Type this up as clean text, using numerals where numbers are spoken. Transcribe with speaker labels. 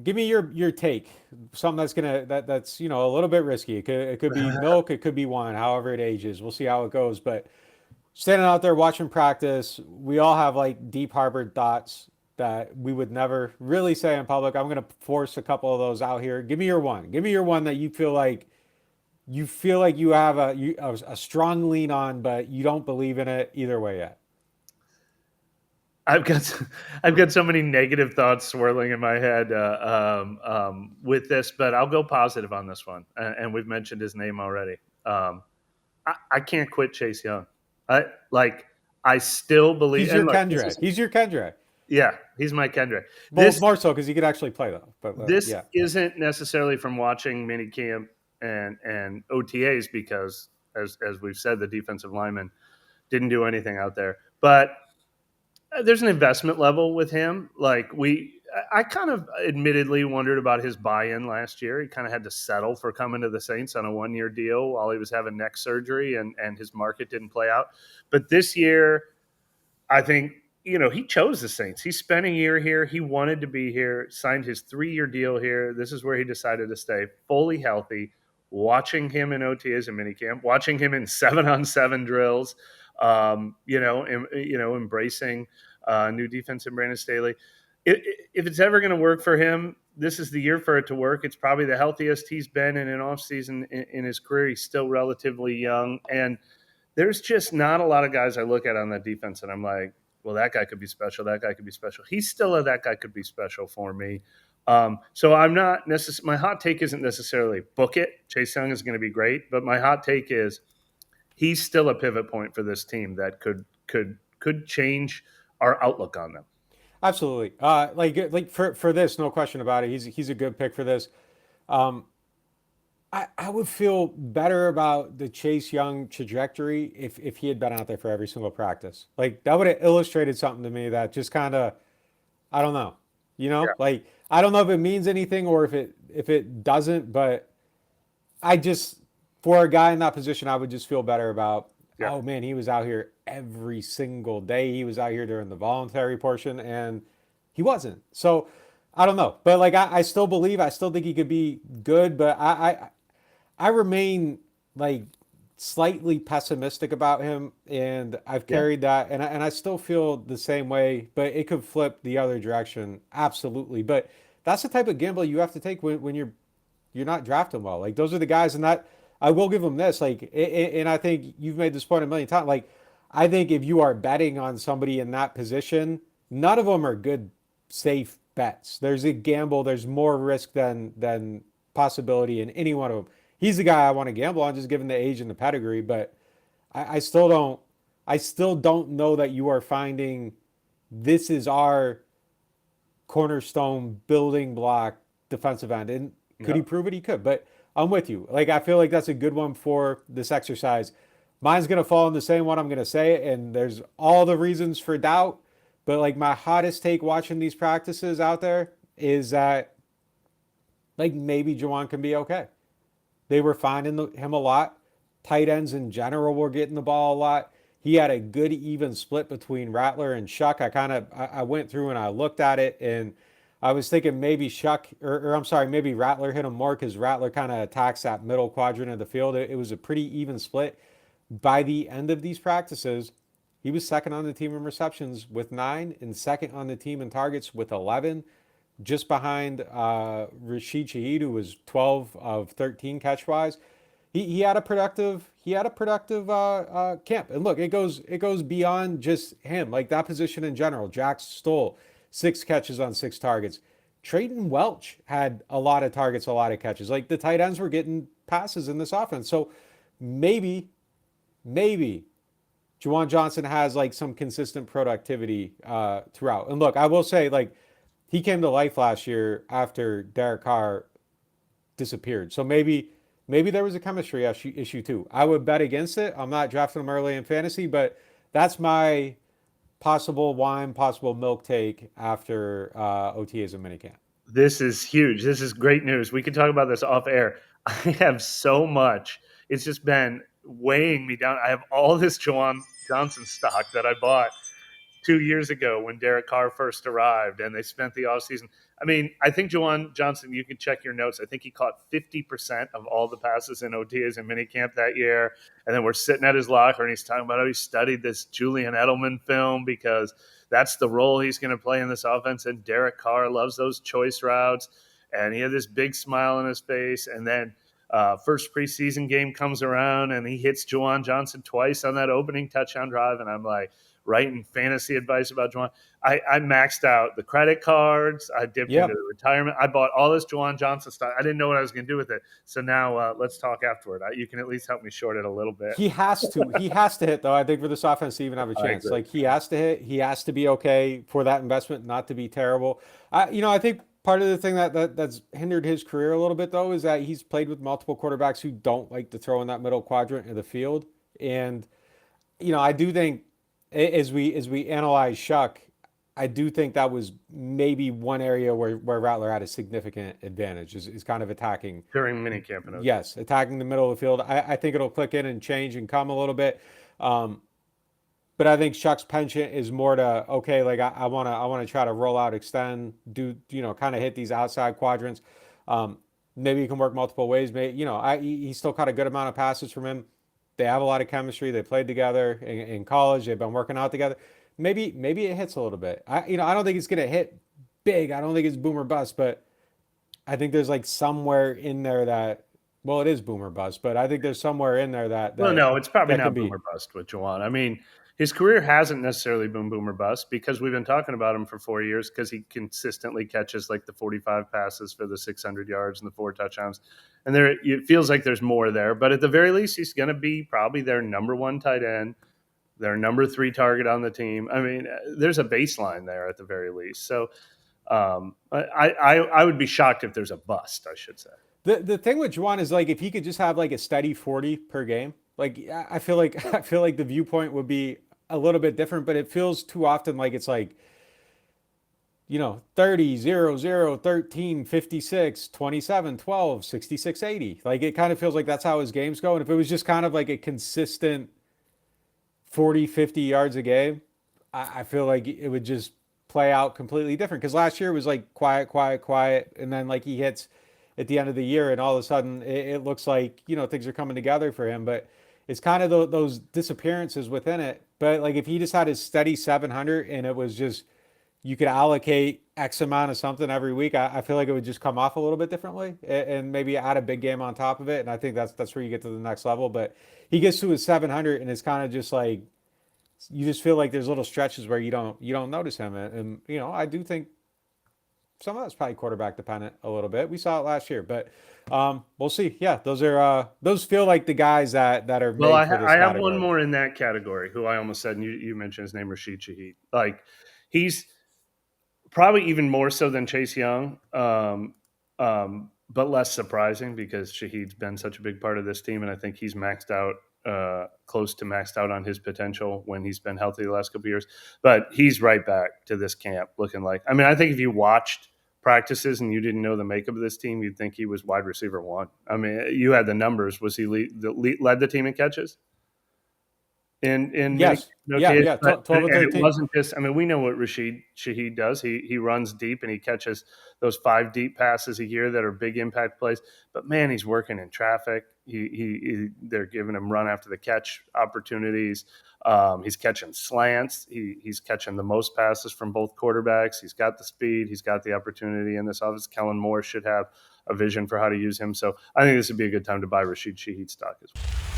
Speaker 1: Give me your take. Something that's a little bit risky. It could be milk, it could be wine, however it ages. We'll see how it goes. But standing out there watching practice, we all have like deep harbored thoughts that we would never really say in public. I'm gonna force a couple of those out here. Give me your one. Give me your one that you feel like you have a strong lean on, but you don't believe in it either way yet.
Speaker 2: I've got I've got so many negative thoughts swirling in my head with this, but I'll go positive on this one. And we've mentioned his name already. I can't quit Chase Young. I like. I still believe.
Speaker 1: He's
Speaker 2: And
Speaker 1: your
Speaker 2: look, this
Speaker 1: Kendra.
Speaker 2: is
Speaker 1: He's your Kendra.
Speaker 2: yeah. He's my Kendrick.
Speaker 1: Well,
Speaker 2: This
Speaker 1: more so because he could actually play though. But
Speaker 2: this
Speaker 1: yeah,
Speaker 2: isn't necessarily from watching minicamp and OTAs because, as we've said, the defensive lineman didn't do anything out there, but there's an investment level with him. I kind of admittedly wondered about his buy-in last year. He kind of had to settle for coming to the Saints on a one-year deal while he was having neck surgery, and his market didn't play out. But this year, I think he chose the Saints. He spent a year here. He wanted to be here. Signed his 3-year deal here. This is where he decided to stay, fully healthy. Watching him in OTAs and minicamp, watching him in 7-on-7 drills, embracing new defense in Brandon Staley. If it's ever going to work for him, this is the year for it to work. It's probably the healthiest he's been in an offseason in his career. He's still relatively young. And there's just not a lot of guys I look at on that defense, and I'm like, well, that guy could be special. That guy could be special. He's still that guy could be special for me. So I'm not my hot take isn't necessarily book it. Chase Young is going to be great, but my hot take is he's still a pivot point for this team that could change our outlook on them.
Speaker 1: absolutely. Like for this, no question about it. He's a good pick for this. Um, I would feel better about the Chase Young trajectory if he had been out there for every single practice. Like that would have illustrated something to me that just kind of I don't know.
Speaker 2: Yeah,
Speaker 1: Like I don't know if it means anything or if it doesn't, but I just for a guy in that position, I would just feel better about.
Speaker 2: yeah,
Speaker 1: Oh man, he was out here every single day. He was out here during the voluntary portion, and he wasn't. So I don't know, but like I still believe, I still think he could be good, but I remain like slightly pessimistic about him, and I've
Speaker 2: yeah.
Speaker 1: carried that, and I still feel the same way, but it could flip the other direction, absolutely. But that's the type of gamble you have to take when you're not drafting well. Like those are the guys, and that I will give them this. Like, and I think you've made this point a million times. Like, I think if you are betting on somebody in that position, none of them are good, safe bets. There's a gamble. There's more risk than possibility in any one of them. He's the guy I want to gamble on, just given the age and the pedigree. But I still don't. I still don't know that you are finding this is our cornerstone building block defensive end. And could he
Speaker 2: No.
Speaker 1: prove it? He could. But I'm with you. Like I feel like that's a good one for this exercise. Mine's gonna fall in the same one. I'm gonna say it, and there's all the reasons for doubt. But like my hottest take watching these practices out there is that like maybe Juwan can be okay. They were finding him a lot. Tight ends in general were getting the ball a lot. He had a good even split between Rattler and Shuck. I went through and I looked at it and I was thinking maybe Shuck or I'm sorry, maybe Rattler hit him more because Rattler kind of attacks that middle quadrant of the field. It was a pretty even split. By the end of these practices, he was second on the team in receptions with 9 and second on the team in targets with 11, just behind Rashid Shaheed, who was 12 of 13 catch wise. He had a productive camp. And look, it goes beyond just him. Like that position in general. Jack Stoll, 6 catches on 6 targets. Trayton Welch had a lot of targets, a lot of catches. Like the tight ends were getting passes in this offense. So maybe Juwan Johnson has like some consistent productivity throughout. And look, I will say like he came to life last year after Derek Carr disappeared. So maybe there was a chemistry issue too. I would bet against it. I'm not drafting him early in fantasy, but that's my possible wine, possible milk take after OTAs and minicamp.
Speaker 2: This is huge. This is great news. We can talk about this off air. I have so much. It's just been weighing me down. I have all this Juwan Johnson stock that I bought. 2 years ago when Derek Carr first arrived and they spent the offseason. I mean, I think Juwan Johnson, you can check your notes. I think he caught 50% of all the passes in OTAs and minicamp that year. And then we're sitting at his locker and he's talking about how he studied this Julian Edelman film because that's the role he's going to play in this offense. And Derek Carr loves those choice routes. And he had this big smile on his face. And then first preseason game comes around and he hits Juwan Johnson twice on that opening touchdown drive. And I'm like, writing fantasy advice about Juwan. I maxed out the credit cards. I dipped into the retirement. I bought all this Juwan Johnson stuff. I didn't know what I was going to do with it. So now let's talk afterward. You can at least help me short it a little bit.
Speaker 1: He has to. He has to hit, though, I think, for this offense to even have a chance. Like, he has to hit. He has to be okay for that investment not to be terrible. I think part of the thing that's hindered his career a little bit, though, is that he's played with multiple quarterbacks who don't like to throw in that middle quadrant of the field. And, I do think as we analyze Shuck, I do think that was maybe one area where Rattler had a significant advantage is kind of attacking
Speaker 2: during minicamp.
Speaker 1: Yes, attacking the middle of the field. I think it'll click in and change and come a little bit. But I think Shuck's penchant is more to, okay, like I want to try to roll out, extend, do, kind of hit these outside quadrants. Maybe you can work multiple ways. Maybe, he still caught a good amount of passes from him. They have a lot of chemistry. They played together in college. They've been working out together. Maybe it hits a little bit. I don't think it's going to hit big. I don't think it's boom or bust, but I think there's like somewhere in there that, well, it is boom or bust, but I think there's somewhere in there that
Speaker 2: well, no, it's probably not boom or bust with Juwan. I mean, his career hasn't necessarily been boom or bust because we've been talking about him for 4 years because he consistently catches like the 45 passes for the 600 yards and the 4 touchdowns. And it feels like there's more there. But at the very least, he's going to be probably their number 1 tight end, their number 3 target on the team. I mean, there's a baseline there at the very least. So I would be shocked if there's a bust, I should say.
Speaker 1: The thing with Juwan is like if he could just have like a steady 40 per game, like I feel like the viewpoint would be a little bit different, but it feels too often like it's like 30, 0, 0, 13, 56, 27, 12, 66, 80. Like it kind of feels like that's how his games go. And if it was just kind of like a consistent 40, 50 yards a game, I feel like it would just play out completely different. Because last year was like quiet. And then like he hits at the end of the year and all of a sudden it looks like, things are coming together for him. But it's kind of those disappearances within it. But like if he just had his steady 700 and it was just, you could allocate X amount of something every week, I feel like it would just come off a little bit differently and maybe add a big game on top of it. And I think that's where you get to the next level. But he gets to his 700 and it's kind of just like, you just feel like there's little stretches where you don't notice him. And I do think some of that's probably quarterback dependent a little bit. We saw it last year, but we'll see. Yeah, those feel like the guys that are made for this category.
Speaker 2: I have one more in that category who I almost said, and you mentioned his name, Rashid Shaheed. Like he's probably even more so than Chase Young, but less surprising because Shaheed's been such a big part of this team, and I think he's maxed out, close to maxed out on his potential when he's been healthy the last couple of years. But he's right back to this camp looking like. I mean, I think if you watched practices and you didn't know the makeup of this team, you'd think he was wide receiver 1. I mean, you had the numbers. Was he led the team in catches? In
Speaker 1: yes, yeah, 12 or 13.
Speaker 2: And it wasn't just. I mean, we know what Rashid Shaheed does. He runs deep and he catches those 5 deep passes a year that are big impact plays. But man, he's working in traffic. They're giving him run after the catch opportunities. He's catching slants. He's catching the most passes from both quarterbacks. He's got the speed. He's got the opportunity in this offense. Kellen Moore should have a vision for how to use him. So I think this would be a good time to buy Rashid Shaheed stock as well.